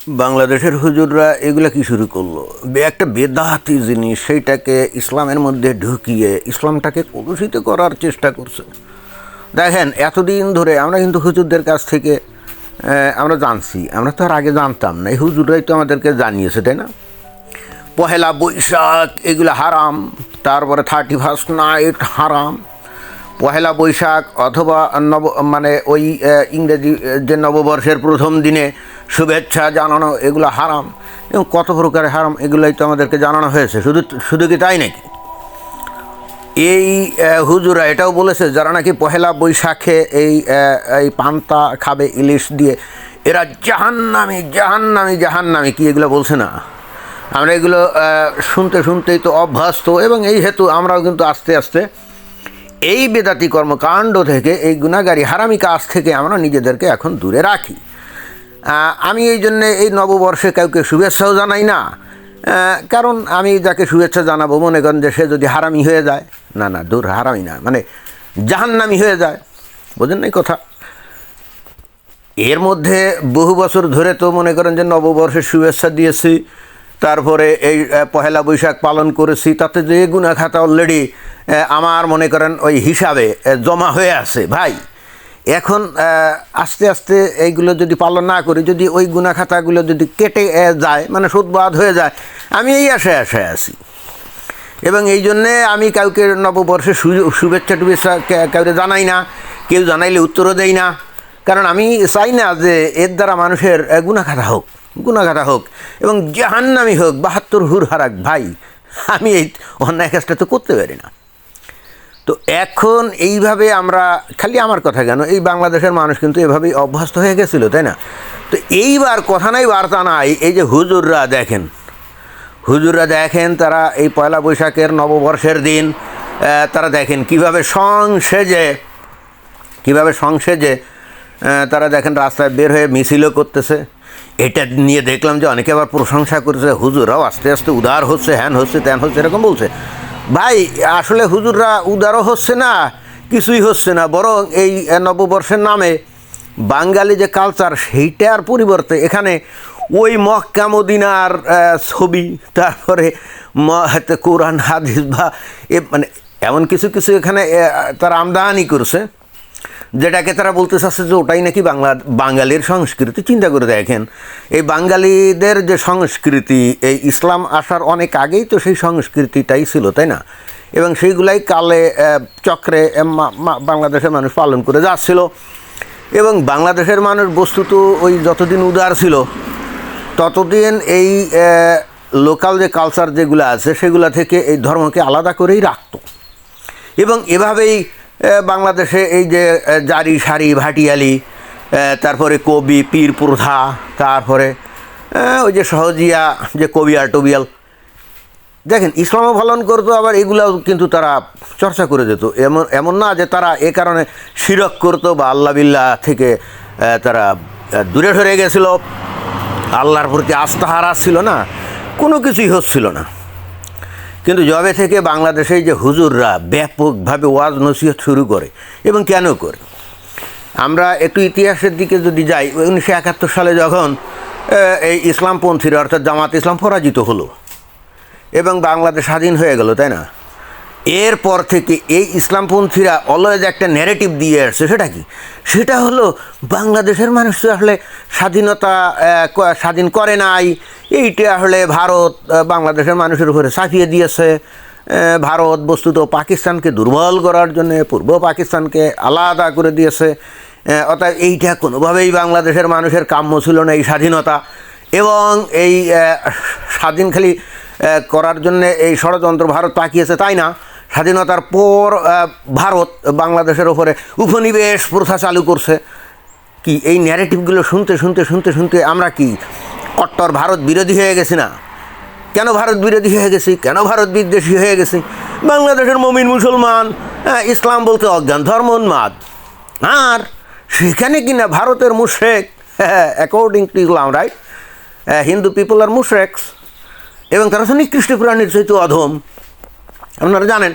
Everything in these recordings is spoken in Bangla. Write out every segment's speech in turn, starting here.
বাংলাদেশের হুজুররা এগুলা কি শুরু করলো? একটা বেদাতি জিনিস সেইটাকে ইসলামের মধ্যে ঢুকিয়ে ইসলামটাকে কলুষিত করার চেষ্টা করছে। দেখেন, এতদিন ধরে আমরা কিন্তু হুজুরদের কাছ থেকে আমরা জানছি, আমরা তো আর আগে জানতাম না, এই হুজুররাই তো আমাদেরকে জানিয়েছে, তাই না? পহেলা বৈশাখ এগুলো হারাম, তারপরে 31 নাইট হারাম, পহেলা বৈশাখ অথবা মানে ওই ইংরেজি যে নববর্ষের প্রথম দিনে শুভেচ্ছা জানানো এগুলো হারাম, এবং কত প্রকারের হারাম এগুলোই তো আমাদেরকে জানানো হয়েছে। শুধু কি তাই নাকি? এই হুজুরা এটাও বলেছে যারা নাকি পহেলা বৈশাখে এই পান্তা খাবে ইলিশ দিয়ে, এরা জাহান্নামী জাহান্নামী জাহান্নামী, কি এগুলো বলছে না? আমরা এগুলো শুনতেই তো অভ্যস্ত, এবং এই হেতু আমরাও কিন্তু আস্তে আস্তে এই বেদাতি কর্মকাণ্ড থেকে, এই গুনাহগারী হারামি কাজ থেকে আমরা নিজেদেরকে এখন দূরে রাখি। আমি এই জন্যে এই নববর্ষে কাউকে শুভেচ্ছাও জানাই না, কারণ আমি যাকে শুভেচ্ছা জানাবো মনে করেন যে সে যদি হারামি হয়ে যায়, না দূর, হারামি না মানে জাহান্নামি হয়ে যায়, বোঝেন না কথা? এর মধ্যে বহু বছর ধরে তো মনে করেন যে নববর্ষের শুভেচ্ছা দিয়েছি, তারপরে এই পহেলা বৈশাখ পালন করেছি, তাতে যে গুনাহ খাতা অলরেডি আমার মনে করেন ওই হিসাবে জমা হয়ে আছে ভাই। এখন আস্তে আস্তে এইগুলো যদি পালন না করি, যদি ওই গুনাহ খাতাগুলো যদি কেটে যায়, মানে সুদবাদ হয়ে যায়, আমি এই আশায় আছি। এবং এই জন্যে আমি কাউকে নববর্ষে শুভেচ্ছা টুভেচ্ছা কাউকে জানাই না, কেউ জানাইলে উত্তরও দেই না, কারণ আমি চাই না যে এর দ্বারা মানুষের গুনাহগার হোক এবং জাহান্নামী হোক, 72 হুর হারাক ভাই। আমি এই অন্যায় কাজটা তো করতে পারি না। তো এখন এইভাবে আমরা, খালি আমার কথা কেন, এই বাংলাদেশের মানুষ কিন্তু এভাবেই অভ্যস্ত হয়ে গেছিলো, তাই না? তো এইবার কথা নাই বার্তা নাই, এই যে হুজুররা দেখেন তারা এই পয়লা বৈশাখের নববর্ষের দিন তারা দেখেন কীভাবে সংসেজে তারা দেখেন রাস্তায় বের হয়ে মিছিলও করতেছে। এটা নিয়ে দেখলাম যে অনেকে আবার প্রশংসা করেছে, হুজুররাও আস্তে আস্তে উদার হচ্ছে, হ্যান হচ্ছে ত্যান হচ্ছে, এরকম বলছে। ভাই আসলে হুজুররা উদারও হচ্ছে না, কিছুই হচ্ছে না, বরং এই নববর্ষের নামে বাঙালি যে কালচার সেইটার পরিবর্তে এখানে ওই মক্কা মদিনার ছবি, তারপরে কোরআন হাদিস বা মানে এমন কিছু এখানে তারা আমদানি করছে, যেটাকে তারা বলতে চাচ্ছে যে ওটাই নাকি বাঙালির সংস্কৃতি। চিন্তা করে দেখেন, এই বাঙালিদের যে সংস্কৃতি, এই ইসলাম আসার অনেক আগেই তো সেই সংস্কৃতিটাই ছিল, তাই না? এবং সেইগুলাই কালে চক্রে বাংলাদেশের মানুষ পালন করে যাচ্ছিল। এবং বাংলাদেশের মানুষ বস্তুত ওই যতদিন উদার ছিল ততদিন এই লোকাল যে কালচার যেগুলো আছে সেগুলো থেকে এই ধর্মকে আলাদা করেই রাখত। এবং এভাবেই বাংলাদেশে এই যে জারি সারি ভাটিয়ালি, তারপরে কবি পীর প্রথা, তারপরে ওই যে সহজিয়া যে কবিয়াল টবিয়াল, দেখেন ইসলামও পালন করতো, আবার এগুলাও কিন্তু তারা চর্চা করে যেত। এমন না যে তারা এ কারণে শিরক করতো বা আল্লাহ বিল্লাহ থেকে তারা দূরে সরে গেছিল, আল্লাহর প্রতি আস্থা হারাচ্ছিল না, কোনো কিছুই হচ্ছিল না। কিন্তু যবে থেকে বাংলাদেশে যে হুজুররা ব্যাপকভাবে ওয়াজ নসিহত শুরু করে, এবং কেন করে, আমরা একটু ইতিহাসের দিকে যদি যাই, 1971 সালে যখন এই ইসলামপন্থীরা অর্থাৎ জামাত ইসলাম পরাজিত হলো এবং বাংলাদেশ স্বাধীন হয়ে গেল, তাই না? এরপর থেকে এই ইসলামপন্থীরা অলওয়েজ একটা ন্যারেটিভ দিয়ে আসছে। সেটা কি? সেটা হলো বাংলাদেশের মানুষ আসলে স্বাধীন করে নাই, এইটা আসলে ভারত বাংলাদেশের মানুষের উপরে চাপিয়ে দিয়েছে। ভারত বস্তুত পাকিস্তানকে দুর্বল করার জন্য পূর্ব পাকিস্তানকে আলাদা করে দিয়েছে, অর্থাৎ এইটা কোনোভাবেই বাংলাদেশের মানুষের কাম্য ছিল না, এই স্বাধীনতা। এবং এই স্বাধীন খালি করার জন্যে এই ষড়যন্ত্র ভারত পাকিয়েছে, তাই না? স্বাধীনতার পর ভারত বাংলাদেশের ওপরে উপনিবেশ প্রথা চালু করছে। কি এই ন্যারেটিভগুলো শুনতে আমরা কি কট্টর ভারত বিরোধী হয়ে গেছি না? কেন ভারত বিরোধী হয়ে গেছি? কেন ভারত বিদ্বেষী হয়ে গেছি? বাংলাদেশের মুমিন মুসলমান ইসলাম বলতে অজ্ঞান, ধর্ম উন্মাদ, আর সেখানে কিনা ভারতের মুশরিক, according to Islam, right? Hindu people আর মুশরিকস, এবং তারা তো নিকৃষ্ট প্রাণীর চাইতে অধম, আপনারা জানেন।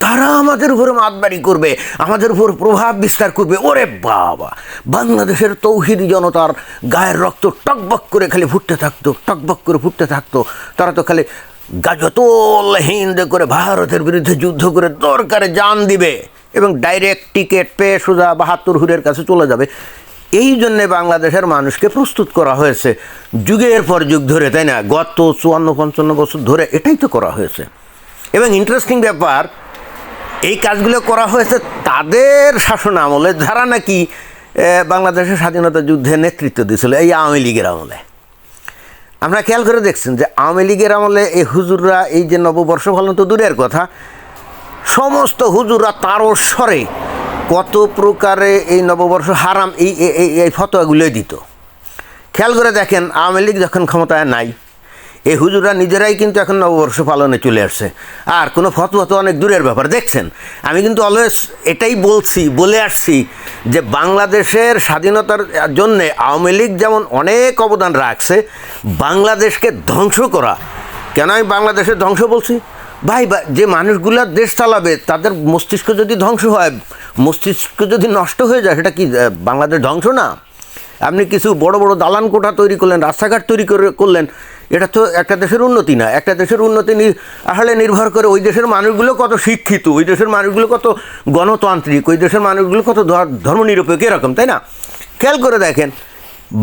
তারা আমাদের উপরে মাতবাড়ি করবে, আমাদের উপর প্রভাব বিস্তার করবে। ওরে বাবা, বাংলাদেশের তৌহিদি জনতার গায়ের রক্ত টকবক করে খালি ফুটতে থাকতো, টকবক করে ফুটতে থাকতো। তারা তো খালি গাজতল হিন্দ করে ভারতের বিরুদ্ধে যুদ্ধ করে দরকারে জান দিবে এবং ডাইরেক্ট টিকিট পেয়ে সোজা ৭২ হুরের কাছে চলে যাবে। এই জন্যে বাংলাদেশের মানুষকে প্রস্তুত করা হয়েছে যুগের পর যুগ ধরে, তাই না? গত ৫৪-৫৫ বছর ধরে এটাই তো করা হয়েছে। এবং ইন্টারেস্টিং ব্যাপার, এই কাজগুলো করা হয়েছে তাদের শাসন আমলে, যারা নাকি বাংলাদেশের স্বাধীনতা যুদ্ধে নেতৃত্ব দিয়েছিল, এই আওয়ামী লীগের আমলে। আপনারা খেয়াল করে দেখছেন যে আওয়ামী লীগের আমলে এই হুজুররা, এই যে নববর্ষ পালন তো দূরের কথা, সমস্ত হুজুররা তারস্বরে কত প্রকারে এই নববর্ষ হারাম এই ফতোয়াগুলোই দিত। খেয়াল করে দেখেন, আওয়ামী লীগ যখন ক্ষমতায় নাই, এই হুজুররা নিজেরাই কিন্তু এখন নববর্ষ পালনে চলে আসছে। আর কোনো ফতোয়া তো অনেক দূরের ব্যাপার। দেখছেন, আমি কিন্তু অলওয়েজ এটাই বলে আসছি যে বাংলাদেশের স্বাধীনতার জন্যে আওয়ামী লীগ যেমন অনেক অবদান রাখছে, বাংলাদেশকে ধ্বংস করা। কেন আমি বাংলাদেশের ধ্বংস বলছি? ভাই, যে মানুষগুলো দেশ চালাবে তাদের মস্তিষ্ক যদি ধ্বংস হয়, মস্তিষ্ক যদি নষ্ট হয়ে যায়, সেটা কি বাংলাদেশ ধ্বংস না? আপনি কিছু বড় বড় দালান কোঠা তৈরি করলেন, রাস্তাঘাট তৈরি করলেন, এটা তো একটা দেশের উন্নতি না। একটা দেশের উন্নতি আসলে নির্ভর করে ওই দেশের মানুষগুলো কত শিক্ষিত, ওই দেশের মানুষগুলো কত গণতান্ত্রিক, ওই দেশের মানুষগুলো কত ধর্মনিরপেক্ষ, এরকম, তাই না? খেয়াল করে দেখেন,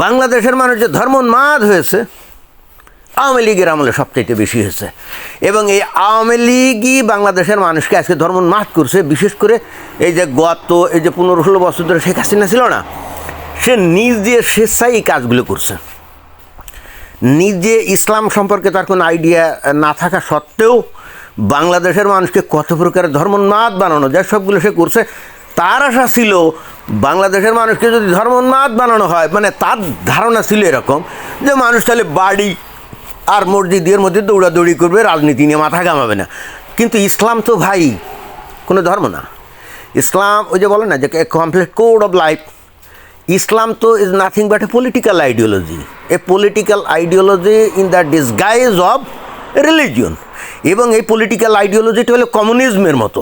বাংলাদেশের মানুষ যে ধর্মোন্মাদ হয়েছে, আওয়ামী লীগের আমলে সবচেয়ে বেশি হয়েছে। এবং এই আওয়ামী লীগই বাংলাদেশের মানুষকে আজকে ধর্মোন্মাদ করছে। বিশেষ করে এই যে এই যে ১৫-১৬ বছর ধরে শেখ হাসিনা ছিল না, সে নিজে স্বেচ্ছায় এই কাজগুলো করছে। নিজে ইসলাম সম্পর্কে তার কোনো আইডিয়া না থাকা সত্ত্বেও বাংলাদেশের মানুষকে কত প্রকারের ধর্মোন্মাদ বানানো যায়, সবগুলো সে করছে। তার আশা ছিল বাংলাদেশের মানুষকে যদি ধর্মোন্মাদ বানানো হয়, মানে তার ধারণা ছিল এরকম যে মানুষ তাহলে বাড়ি আর মসজিদের মধ্যে দৌড়াদৌড়ি করবে, রাজনীতি নিয়ে মাথা ঘামাবে না। কিন্তু ইসলাম তো ভাই কোনো ধর্ম না। ইসলাম ওই যে বলে না যে কমপ্লিট কোড অফ লাইফ। ইসলাম তো is nothing but a political ideology, a political ideology in the disguise of religion. এবং এই পলিটিক্যাল আইডিওলজিটা হলো কমিউনিজমের মতো,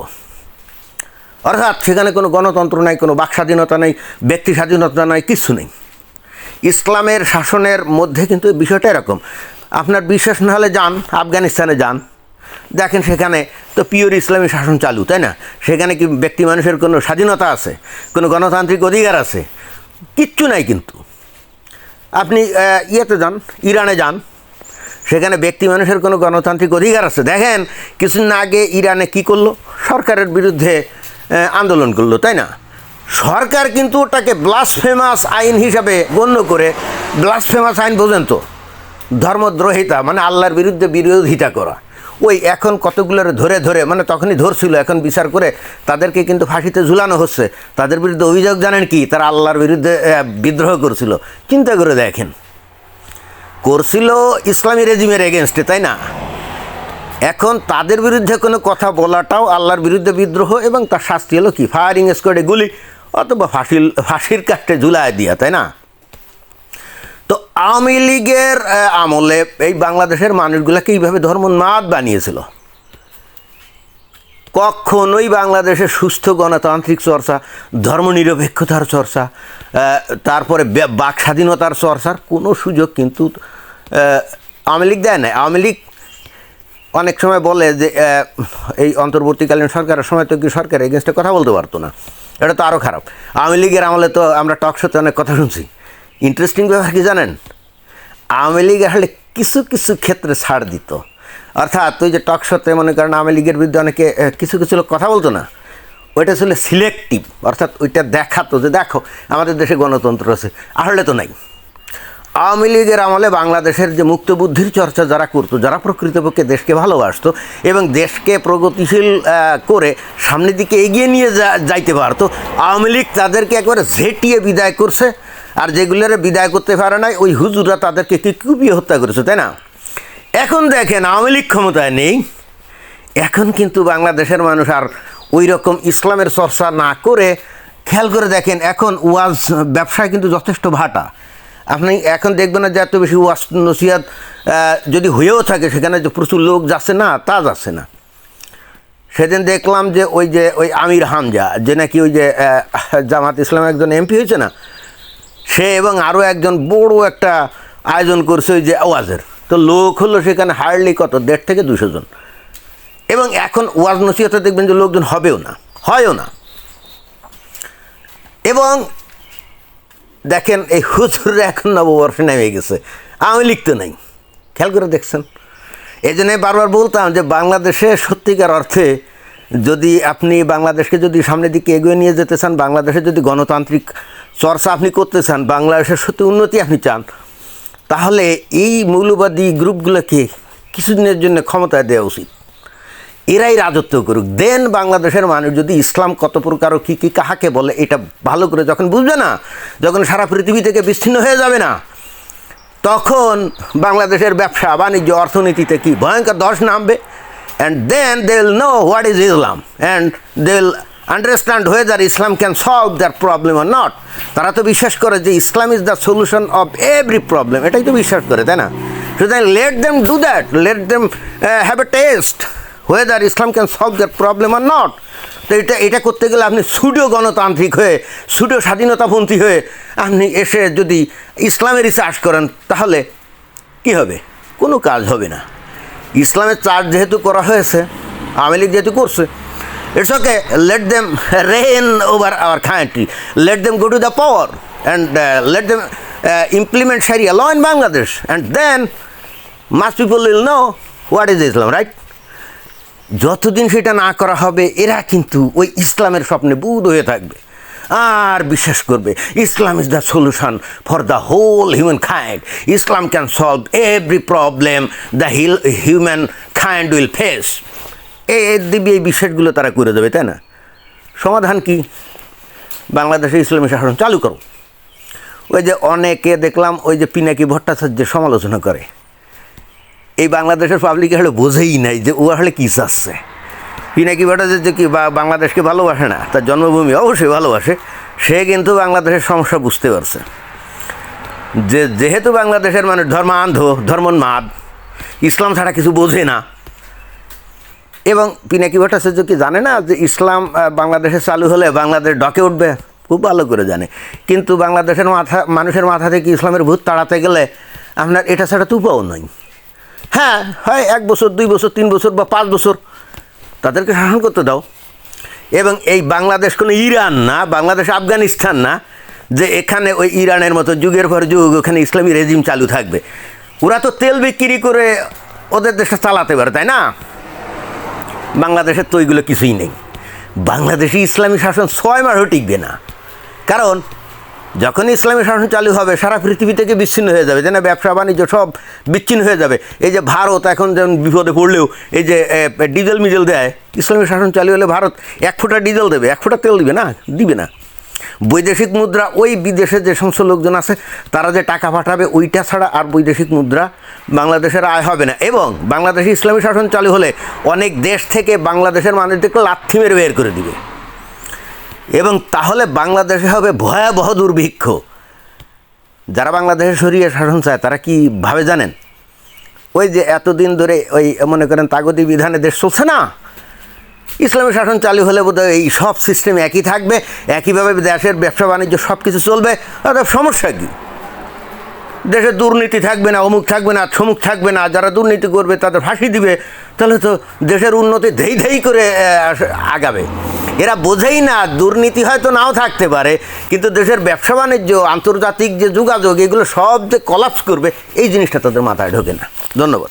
অর্থাৎ সেখানে কোনো গণতন্ত্র নাই, কোনো বাক স্বাধীনতা নেই, ব্যক্তি স্বাধীনতা নাই, কিছু নেই। ইসলামের শাসনের মধ্যে কিন্তু বিষয়টা এরকম। আপনার বিশ্বাস না হলে যান আফগানিস্তানে, যান, দেখেন সেখানে তো পিওর ইসলামী শাসন চালু, তাই না? সেখানে কি ব্যক্তি মানুষের কোনো স্বাধীনতা আছে, কোনো গণতান্ত্রিক অধিকার আছে? কিচ্ছু নাই। কিন্তু আপনি ইয়েতে যান, ইরানে যান, সেখানে ব্যক্তি মানুষের কোনো গণতান্ত্রিক অধিকার আছে? দেখেন কিছুদিন আগে ইরানে কি করলো, সরকারের বিরুদ্ধে আন্দোলন করলো, তাই না? সরকার কিন্তু ওটাকে ব্লাসফেমাস আইন হিসাবে গণ্য করে, ব্লাসফেমাস আইন বোঝেন তো, ধর্মদ্রোহিতা মানে আল্লাহর বিরুদ্ধে বিরোধিতা করা। ওই এখন কতগুলোর ধরে মানে তখনই ধরছিল, এখন বিচার করে তাদেরকে কিন্তু ফাঁসিতে ঝুলানো হচ্ছে। তাদের বিরুদ্ধে অভিযোগ জানেন কি? তারা আল্লাহর বিরুদ্ধে বিদ্রোহ করছিল। চিন্তা করে দেখেন, করছিল ইসলামী রেজিমের এগেনস্টে, তাই না? এখন তাদের বিরুদ্ধে কোনো কথা বলাটাও আল্লাহর বিরুদ্ধে বিদ্রোহ, এবং তার শাস্তি হলো কি? ফায়ারিং স্কোয়াডে গুলি অথবা ফাঁসির কাষ্টে ঝুলায় দিয়া, তাই না? তো আওয়ামী লীগের আমলে এই বাংলাদেশের মানুষগুলোকে এইভাবে ধর্মোন্মাদ বানিয়েছিল। কখনোই বাংলাদেশের সুস্থ গণতান্ত্রিক চর্চা, ধর্মনিরপেক্ষতার চর্চা, তারপরে বাক স্বাধীনতার চর্চার কোনো সুযোগ কিন্তু আওয়ামী লীগ দেয় না। আওয়ামী লীগ অনেক সময় বলে যে এই অন্তর্বর্তীকালীন সরকারের সময় তো কি সরকার এগেনস্টে কথা বলতে পারতো না, এটা তো আরও খারাপ। আওয়ামী লীগের আমলে তো আমরা টক শোতে অনেক কথা শুনছি। ইন্টারেস্টিং ব্যাপার কি জানেন? আওয়ামী লীগ আসলে কিছু কিছু ক্ষেত্রে ছাড় দিত, অর্থাৎ ওই যে টক শোতে মনে করেন আওয়ামী লীগের বিরুদ্ধে অনেকে কিছু কিছু লোক কথা বলতো না, ওইটা ছিল সিলেক্টিভ, অর্থাৎ ওইটা দেখাতো যে দেখো আমাদের দেশে গণতন্ত্র আছে, আসলে তো নাই। আওয়ামী লীগের আমলে বাংলাদেশের যে মুক্ত বুদ্ধির চর্চা যারা করতো, যারা প্রকৃতপক্ষে দেশকে ভালোবাসতো এবং দেশকে প্রগতিশীল করে সামনের দিকে এগিয়ে নিয়ে যাইতে পারতো, আওয়ামী লীগ তাদেরকে একবারে ঝেঁটিয়ে বিদায় করছে। আর যেগুলোর বিদায় করতে পারে নাই, ওই হুজুররা তাদেরকে কুপিয়ে হত্যা করেছে, তাই না? এখন দেখেন আওয়ামী লীগ ক্ষমতায় নেই, এখন কিন্তু বাংলাদেশের মানুষ আর ওই রকম ইসলামের চর্চা না করে, খেয়াল করে দেখেন এখন ওয়াজ ব্যবসায় কিন্তু যথেষ্ট ভাটা। আপনি এখন দেখবেন না যে এত বেশি ওয়াজ নসিহাত যদি হয়েও থাকে, সেখানে যে প্রচুর লোক যাচ্ছে না, তা যাচ্ছে না। সেদিন দেখলাম যে ওই আমির হামজা যে নাকি ওই যে জামাত ইসলামের একজন এমপি হয়েছে না, সে এবং আরও একজন বড় একটা আয়োজন করছে ওই যে ওয়াজের। তো লোক হলো সেখানে হার্ডলি কত 150 থেকে 200 জন। এবং এখন ওয়াজ নসিহতে দেখবেন যে লোকজন হয়ও না। এবং দেখেন এই হুজুররা এখন নববর্ষে নেমে গেছে, আওয়ামী লীগ তো নাই, খেয়াল করে দেখছেন। এই জন্যই বারবার বলতাম যে বাংলাদেশে সত্যিকার অর্থে যদি আপনি বাংলাদেশকে যদি সামনের দিকে এগিয়ে নিয়ে যেতে চান, বাংলাদেশে যদি গণতান্ত্রিক চর্চা আপনি করতে চান, বাংলাদেশের সত্যি উন্নতি আপনি চান, তাহলে এই মৌলবাদী গ্রুপগুলোকে কিছুদিনের জন্য ক্ষমতায় দেওয়া উচিত। এরাই রাজত্ব করুক। দেন বাংলাদেশের মানুষ যদি ইসলাম কত প্রকার ও কী কী কাহাকে বলে এটা ভালো করে যখন বুঝবে না, যখন সারা পৃথিবী থেকে বিচ্ছিন্ন হয়ে যাবে না, তখন বাংলাদেশের ব্যবসা বাণিজ্য অর্থনীতিতে কি ভয়ঙ্কর ধস নামবে। And then they will know what is Islam and they will understand whether Islam can solve that problem or not. তারা তো বিশ্বাস করে যে Islam is the solution of every problem, এটাই তো বিশ্বাস করে, তাই না? সুতরাং let them do that, let them have a test whether Islam can solve that problem or not. তো এটা করতে গেলে আপনি সুডো গণতান্ত্রিক হয়ে, সুডো স্বাধীনতাপন্থী হয়ে আপনি এসে যদি ইসলামের রিসার্চ করেন, তাহলে কি হবে? কোনো কাজ হবে না। ইসলামের চার্জ যেহেতু করা হয়েছে, আওয়ামী লীগ যেহেতু করছে, it's okay, let them reign over our country, let them go to the power and let them implement sharia law in Bangladesh, and then mass people will know what is Islam, right? যতদিন সেটা না করা হবে, এরা কিন্তু ওই ইসলামের স্বপ্নে বুঁদ হয়ে থাকবে আর বিশ্বাস করবে Islam is the solution for the whole humankind, Islam can solve every problem the humankind will face. এই বিশ্বাসগুলো তারা করে দেবে, তাই না? সমাধান কি? বাংলাদেশে ইসলামী শাসন চালু করো। ওই যে অনেকে দেখলাম ওই যে পিনাকি ভট্টাচার্যের সমালোচনা করে, এই বাংলাদেশের পাবলিক হলে বোঝেই নাই যে ও আসলে কী চাচ্ছে। পিনাকি ভট্টাচার্য কি বাংলাদেশকে ভালোবাসে না? তার জন্মভূমি অবশ্যই ভালোবাসে। সে কিন্তু বাংলাদেশের সমস্যা বুঝতে পারছে যে যেহেতু বাংলাদেশের মানুষ ধর্মান্ধ, ধর্মোন্মাদ, ইসলাম ছাড়া কিছু বোঝে না। এবং পিনাকি ভট্টাচার্য কি জানে না যে ইসলাম বাংলাদেশে চালু হলে বাংলাদেশ ডকে উঠবে? খুব ভালো করে জানে। কিন্তু বাংলাদেশের মানুষের মাথা থেকে ইসলামের ভূত তাড়াতে গেলে আপনার এটা ছাড়া তো উপাও নয়। হ্যাঁ, হয় 1 বছর, 2 বছর, 3 বছর বা 5 বছর তাদেরকে শাসন করতে দাও। এবং এই বাংলাদেশ কোনো ইরান না, বাংলাদেশ আফগানিস্তান না যে এখানে ওই ইরানের মতো যুগের পর যুগ ওখানে ইসলামী রেজিম চালু থাকবে। ওরা তো তেল বিক্রি করে ওদের দেশটা চালাতে পারে, তাই না? বাংলাদেশের তো ওইগুলো কিছুই নেই। বাংলাদেশে ইসলামী শাসন 6 মাসও টিকবে না। কারণ যখন ইসলামী শাসন চালু হবে, সারা পৃথিবী থেকে বিচ্ছিন্ন হয়ে যাবে, যেন ব্যবসা বাণিজ্য সব বিচ্ছিন্ন হয়ে যাবে। এই যে ভারত এখন যেমন বিপদে পড়লেও এই যে ডিজেল মিজেল দেয়, ইসলামী শাসন চালু হলে ভারত 1 ফোঁটা ডিজেল দেবে, 1 ফোঁটা তেল দিবে না। বৈদেশিক মুদ্রা ওই বিদেশে যে সমস্ত লোকজন আছে তারা যে টাকা পাঠাবে, ওইটা ছাড়া আর বৈদেশিক মুদ্রা বাংলাদেশের আয় হবে না। এবং বাংলাদেশে ইসলামী শাসন চালু হলে অনেক দেশ থেকে বাংলাদেশের মানুষদেরকে লাথি মেরে বের করে দিবে। এবং তাহলে বাংলাদেশে হবে ভয়াবহ দুর্ভিক্ষ। যারা বাংলাদেশে সরিয়ে শাসন চায় তারা কি ভাবে জানেন? ওই যে এতদিন ধরে ওই মনে করেন তাগদি বিধানে দেশ চলছে না, ইসলামী শাসন চালু হলে বোধহয় এই সব সিস্টেম একই থাকবে, একইভাবে দেশের ব্যবসা বাণিজ্য সব কিছু চলবে। অর্থাৎ সমস্যা কী? দেশে দুর্নীতি থাকবে না, অমুক থাকবে না, সমুক থাকবে না, যারা দুর্নীতি করবে তাদের ফাঁসি দিবে। তাহলে তো দেশের উন্নতি ধেই করে আগাবে। এরা বোঝেই না, দুর্নীতি হয়তো নাও থাকতে পারে, কিন্তু দেশের ব্যবসা বাণিজ্য, আন্তর্জাতিক যে যোগাযোগ, এগুলো সব যে কলাপস করবে, এই জিনিসটা তাদের মাথায় ঢোকে না। ধন্যবাদ।